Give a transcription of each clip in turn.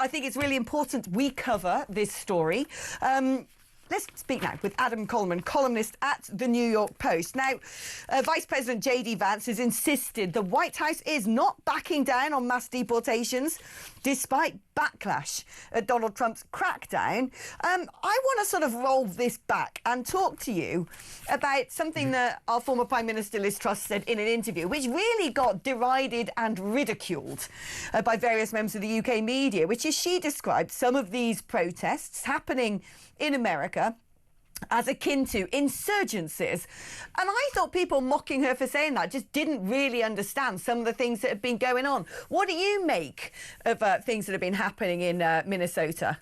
I think it's really important we cover this story. Let's speak now with Adam Coleman, columnist at the New York Post. Now, Vice President J.D. Vance has insisted the White House is not backing down on mass deportations, despite backlash at Donald Trump's crackdown. I want to sort of roll this back and talk to you about something that our former Prime Minister Liz Truss said in an interview, which really got derided and ridiculed by various members of the UK media, which is she described some of these protests happening in America as akin to insurgencies. And I thought people mocking her for saying that just didn't really understand some of the things that have been going on. What do you make of things that have been happening in Minnesota?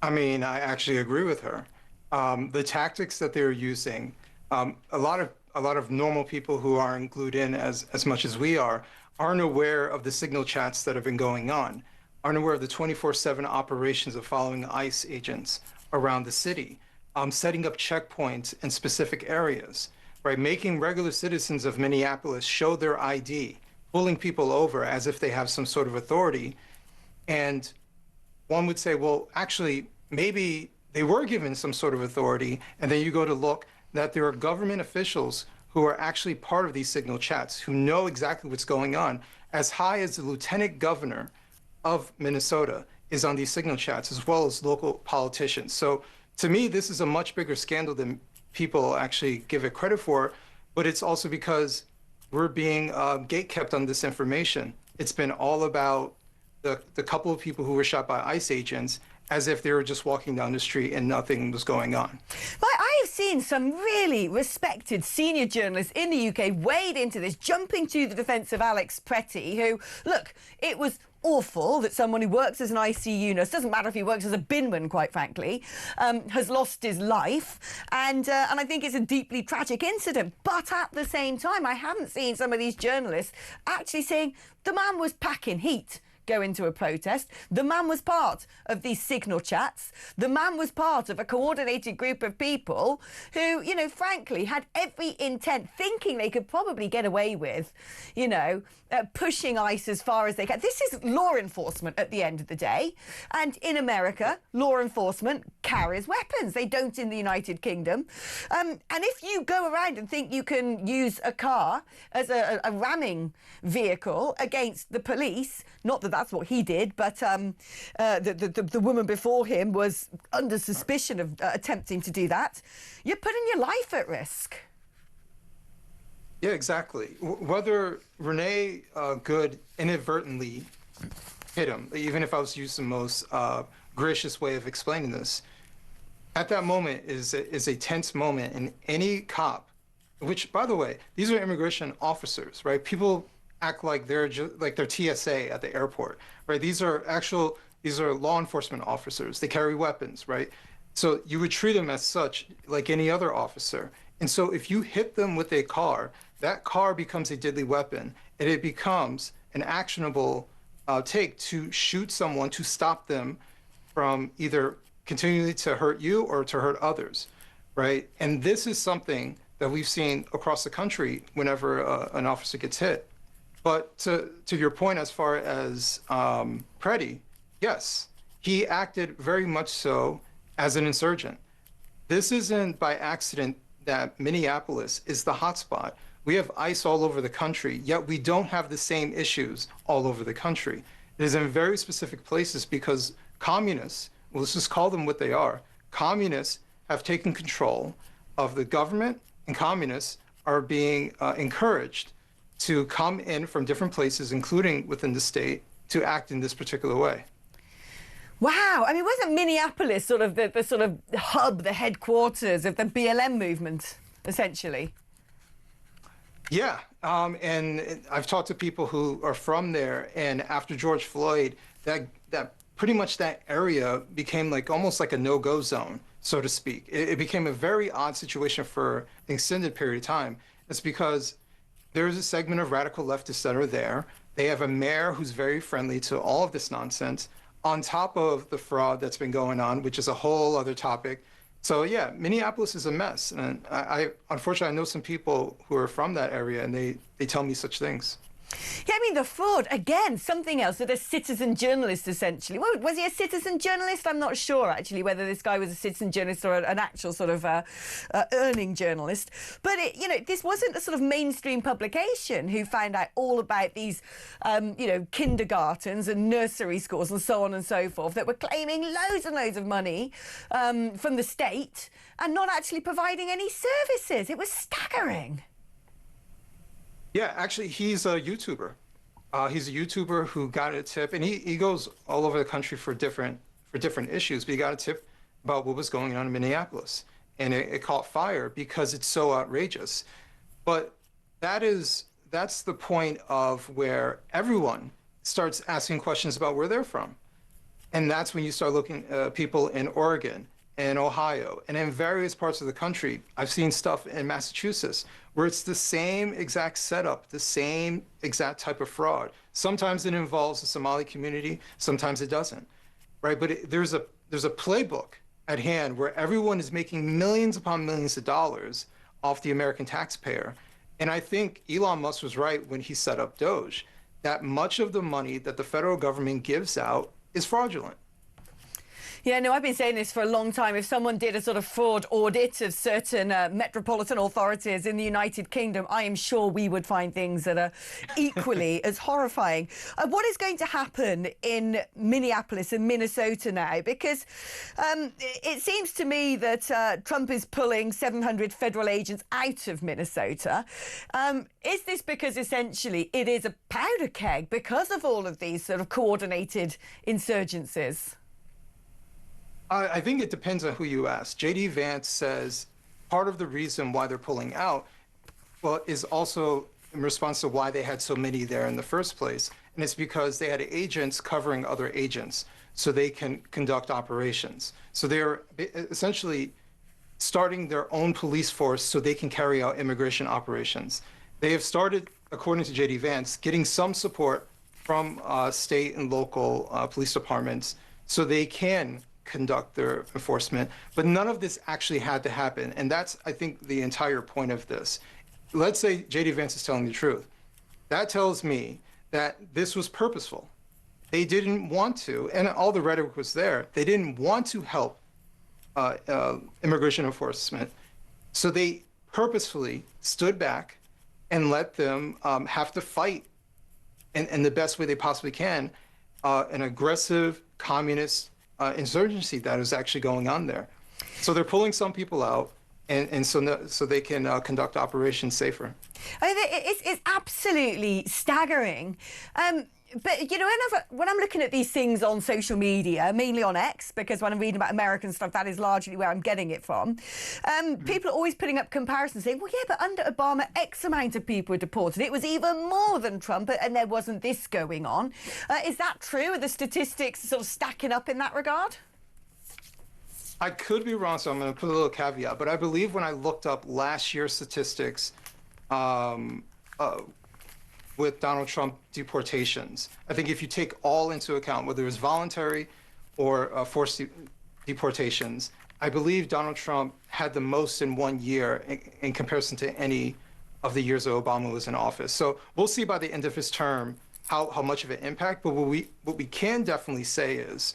I mean, I actually agree with her. The tactics that they're using, a lot of normal people who aren't glued in as much as we are, aren't aware of the signal chats that have been going on, aren't aware of the 24/7 operations of following ICE agents around the city, setting up checkpoints in specific areas, right? Making regular citizens of Minneapolis show their ID, pulling people over as if they have some sort of authority. And one would say, well, actually, maybe they were given some sort of authority, and then you go to look that there are government officials who are actually part of these signal chats, who know exactly what's going on, as high as the lieutenant governor of Minnesota is on these signal chats, as well as local politicians. So to me, this is a much bigger scandal than people actually give it credit for, but it's also because we're being gatekept on this information. It's been all about the couple of people who were shot by ICE agents, as if they were just walking down the street and nothing was going on. But I have seen some really respected senior journalists in the UK wade into this, jumping to the defence of Alex Pretty, who, look, it was awful that someone who works as an ICU nurse, doesn't matter if he works as a binman, quite frankly, has lost his life. And I think it's a deeply tragic incident. But at the same time, I haven't seen some of these journalists actually saying the man was packing heat go into a protest. The man was part of these signal chats. The man was part of a coordinated group of people who, you know, frankly, had every intent, thinking they could probably get away with, you know, pushing ICE as far as they can. This is law enforcement at the end of the day. And in America, law enforcement carries weapons. They don't in the United Kingdom. And if you go around and think you can use a car as a ramming vehicle against the police, not that that's what he did, but the woman before him was under suspicion of attempting to do that, you're putting your life at risk. Yeah, exactly. Whether Renee Good inadvertently hit him, even if I was using the most gracious way of explaining this, at that moment is a tense moment, and any cop, which, by the way, these are immigration officers, right? People act like they're TSA at the airport, right? These are law enforcement officers. They carry weapons, right? So you would treat them as such, like any other officer. And so if you hit them with a car, that car becomes a deadly weapon, and it becomes an actionable take to shoot someone to stop them from either continuing to hurt you or to hurt others, right? And this is something that we've seen across the country whenever an officer gets hit. But to your point, as far as Pretty, yes, he acted very much so as an insurgent. This isn't by accident that Minneapolis is the hotspot. We have ICE all over the country, yet we don't have the same issues all over the country. It is in very specific places because communists, well, let's just call them what they are, communists have taken control of the government, and communists are being encouraged to come in from different places, including within the state, to act in this particular way. Wow. I mean, wasn't Minneapolis sort of the sort of hub, the headquarters of the BLM movement, essentially? Yeah. And I've talked to people who are from there, and after George Floyd, that pretty much that area became like almost like a no-go zone, so to speak. It became a very odd situation for an extended period of time. It's because there's a segment of radical leftists that are there. They have a mayor who's very friendly to all of this nonsense, on top of the fraud that's been going on, which is a whole other topic. So yeah, Minneapolis is a mess. And I unfortunately, I know some people who are from that area, and they tell me such things. Yeah, I mean, the fraud, again, something else, that a citizen journalist, essentially. Well, was he a citizen journalist? I'm not sure, actually, whether this guy was a citizen journalist or an actual sort of earning journalist. But, this wasn't a sort of mainstream publication who found out all about these, kindergartens and nursery schools and so on and so forth that were claiming loads and loads of money from the state and not actually providing any services. It was staggering. Yeah, actually, he's a YouTuber. He's a YouTuber who got a tip, and he goes all over the country for different issues. But he got a tip about what was going on in Minneapolis, and it caught fire because it's so outrageous. But that's the point of where everyone starts asking questions about where they're from, and that's when you start looking at people in Oregon and Ohio and in various parts of the country. I've seen stuff in Massachusetts where it's the same exact setup, the same exact type of fraud. Sometimes it involves the Somali community, sometimes it doesn't, right? But there's a playbook at hand where everyone is making millions upon millions of dollars off the American taxpayer. And I think Elon Musk was right when he set up Doge, that much of the money that the federal government gives out is fraudulent. Yeah, no, I've been saying this for a long time. If someone did a sort of fraud audit of certain metropolitan authorities in the United Kingdom, I am sure we would find things that are equally as horrifying. What is going to happen in Minneapolis and Minnesota now? Because it seems to me that Trump is pulling 700 federal agents out of Minnesota. Is this because essentially it is a powder keg because of all of these sort of coordinated insurgencies? I think it depends on who you ask. J.D. Vance says part of the reason why they're pulling out, well, is also in response to why they had so many there in the first place. And it's because they had agents covering other agents so they can conduct operations. So they're essentially starting their own police force so they can carry out immigration operations. They have started, according to J.D. Vance, getting some support from state and local police departments so they can conduct their enforcement, but none of this actually had to happen. And that's, I think, the entire point of this. Let's say J.D. Vance is telling the truth. That tells me that this was purposeful. They didn't want to, and all the rhetoric was there, they didn't want to help immigration enforcement. So they purposefully stood back and let them have to fight in the best way they possibly can, an aggressive communist insurgency that is actually going on there. So they're pulling some people out, and so they can conduct operations safer. It's absolutely staggering. But, when I'm looking at these things on social media, mainly on X, because when I'm reading about American stuff, that is largely where I'm getting it from, people are always putting up comparisons saying, well, yeah, but under Obama, X amount of people were deported. It was even more than Trump, and there wasn't this going on. Is that true? Are the statistics sort of stacking up in that regard? I could be wrong, so I'm going to put a little caveat, but I believe when I looked up last year's statistics, with Donald Trump deportations, I think if you take all into account, whether it's voluntary or forced deportations, I believe Donald Trump had the most in 1 year in comparison to any of the years that Obama was in office. So we'll see by the end of his term how much of an impact. But what we can definitely say is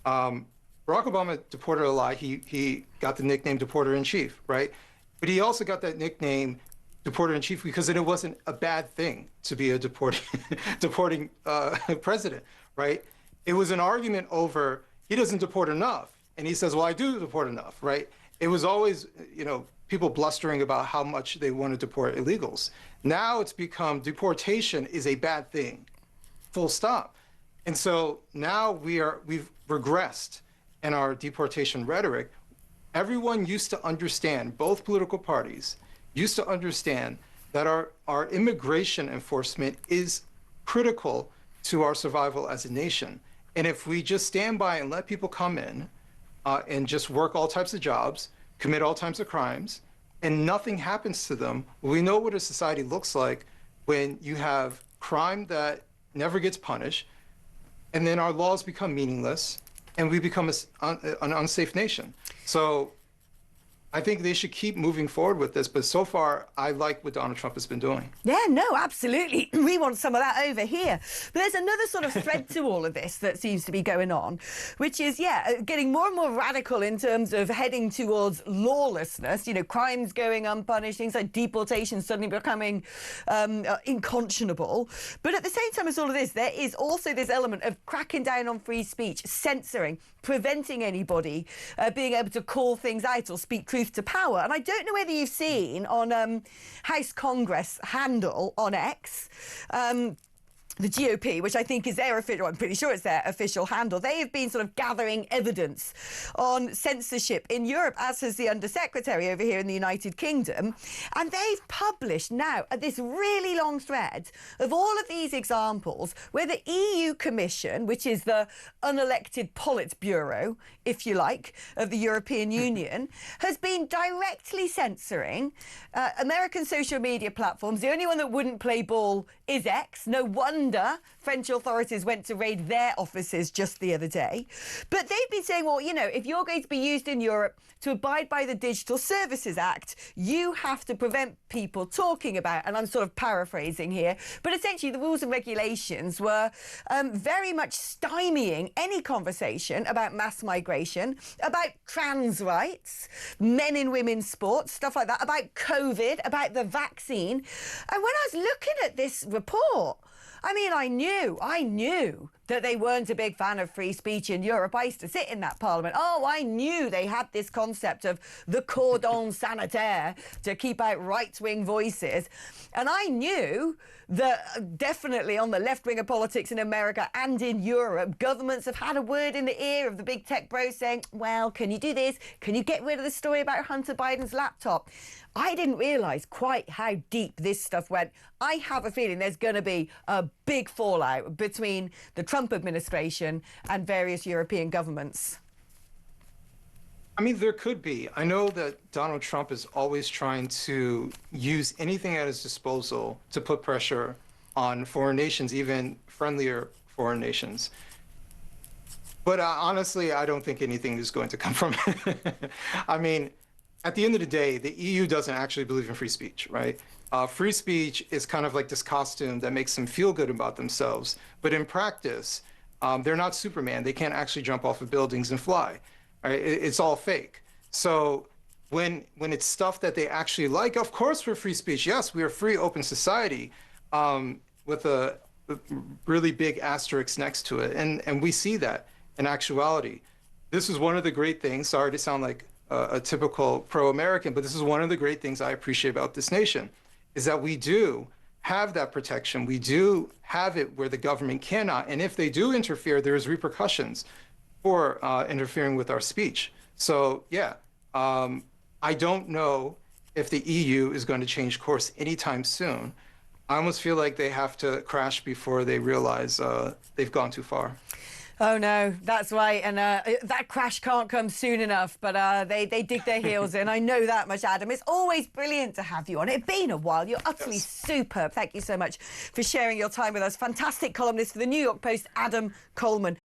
Barack Obama deported a lot. He got the nickname Deporter-in-Chief, right? But he also got that nickname Deporter-in-Chief because it wasn't a bad thing to be a deporting president, right? It was an argument over he doesn't deport enough, and he says, well, I do deport enough, right? It was always, people blustering about how much they want to deport illegals. Now it's become deportation is a bad thing, full stop. And so now we've regressed in our deportation rhetoric. Everyone used to understand, both political parties used to understand that our immigration enforcement is critical to our survival as a nation. And if we just stand by and let people come in and just work all types of jobs, commit all types of crimes, and nothing happens to them, we know what a society looks like when you have crime that never gets punished, and then our laws become meaningless, and we become an unsafe nation. So I think they should keep moving forward with this, but so far, I like what Donald Trump has been doing. Yeah, no, absolutely. We want some of that over here. But there's another sort of thread to all of this that seems to be going on, which is, getting more and more radical in terms of heading towards lawlessness, crimes going unpunished, things like deportation suddenly becoming unconscionable. But at the same time as all of this, there is also this element of cracking down on free speech, censoring, preventing anybody being able to call things out or speak truth to power. And I don't know whether you've seen on House Congress handle on X, the GOP, which I think is their official, I'm pretty sure it's their official handle, they have been sort of gathering evidence on censorship in Europe, as has the Undersecretary over here in the United Kingdom. And they've published now this really long thread of all of these examples where the EU Commission, which is the unelected Politburo, if you like, of the European Union, has been directly censoring American social media platforms. The only one that wouldn't play ball is X. No wonder French authorities went to raid their offices just the other day. But they've been saying, well, if you're going to be used in Europe to abide by the Digital Services Act, you have to prevent people talking about, and I'm sort of paraphrasing here, but essentially the rules and regulations were very much stymieing any conversation about mass migration, about trans rights, men in women's sports, stuff like that, about COVID, about the vaccine. And when I was looking at this report, I mean, I knew that they weren't a big fan of free speech in Europe. I used to sit in that parliament. Oh, I knew they had this concept of the cordon sanitaire to keep out right-wing voices. And I knew that definitely on the left wing of politics in America and in Europe, governments have had a word in the ear of the big tech bros saying, well, can you do this? Can you get rid of the story about Hunter Biden's laptop? I didn't realise quite how deep this stuff went. I have a feeling there's going to be a big fallout between the Trump administration and various European governments. I mean, there could be. I know that Donald Trump is always trying to use anything at his disposal to put pressure on foreign nations, even friendlier foreign nations. But honestly, I don't think anything is going to come from it. I mean, at the end of the day, the EU doesn't actually believe in free speech, right? Free speech is kind of like this costume that makes them feel good about themselves. But in practice, they're not Superman. They can't actually jump off of buildings and fly. Right? It's all fake. So when it's stuff that they actually like, of course we're free speech. Yes, we are a free, open society with a really big asterisk next to it. And we see that in actuality. This is one of the great things, sorry to sound like a typical pro-American, but this is one of the great things I appreciate about this nation, is that we do have that protection. We do have it where the government cannot. And if they do interfere, there's repercussions for interfering with our speech. So yeah, I don't know if the EU is going to change course anytime soon. I almost feel like they have to crash before they realize they've gone too far. Oh no, that's right, and that crash can't come soon enough, but they dig their heels in. I know that much, Adam. It's always brilliant to have you on. It's been a while. You're utterly superb. Thank you so much for sharing your time with us. Fantastic columnist for the New York Post, Adam Coleman.